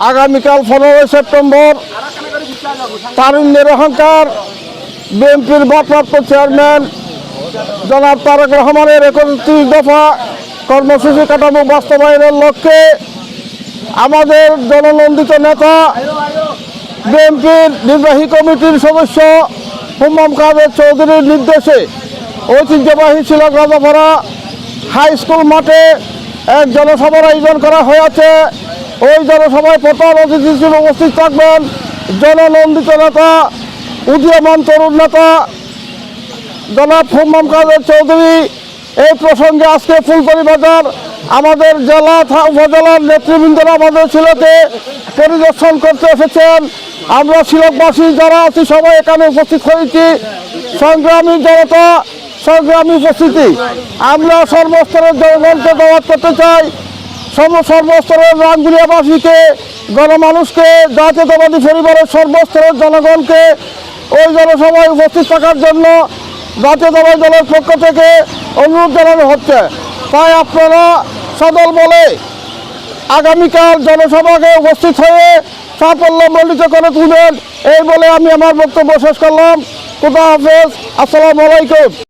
আগামীকাল 15 সেপ্টেম্বর তারুণ্যের অহংকার বিএনপির ভারপ্রাপ্ত চেয়ারম্যান জনাব তারেক রহমানের 31 দফা কর্মসূচি কাঠামো বাস্তবায়নের লক্ষ্যে আমাদের জননন্দিত নেতা বিএনপির নির্বাহী কমিটির সদস্য হুম্মাম কাদের চৌধুরীর নির্দেশে ঐতিহ্যবাহী শিলং রাজাপাড়া হাই স্কুল মাঠে এক জনসভার আয়োজন করা হয়েছে। ওই জনসভায় প্রধান অতিথি হিসেবে উপস্থিত থাকবেন জননন্দিত নেতা উদীয়মান তরুণ নেতা জনাব হুম্মাম কাদের চৌধুরী। এই প্রসঙ্গে আজকে ফুলবাড়ী বাজার আমাদের জেলা উপজেলার নেতৃবৃন্দরা আমাদের সিলেটে পরিদর্শন করতে এসেছেন। আমরা সিলেটবাসী যারা আছি সবাই এখানে উপস্থিত হয়েছি। সংগ্রামী জনতা, সংগ্রামী উপস্থিতি, আমরা সর্বস্তরের জনগণকে দাওয়াত করতে চাই, সর্বস্তরের রাঙ্গুনিয়াবাসীকে, গণমানুষকে, জাতীয়তাবাদী পরিবারের সর্বস্তরের জনগণকে ওই জনসভায় উপস্থিত থাকার জন্য জাতীয়তাবাদী দলের পক্ষ থেকে অনুরোধ জানানো হচ্ছে। তাই আপনারা সদল বলে আগামীকাল জনসভাকে উপস্থিত হয়ে সাফল্যমণ্ডিত করে তুলবেন, এই বলে আমি আমার বক্তব্য শেষ করলাম। খুদা হাফেজ, আসসালামু আলাইকুম।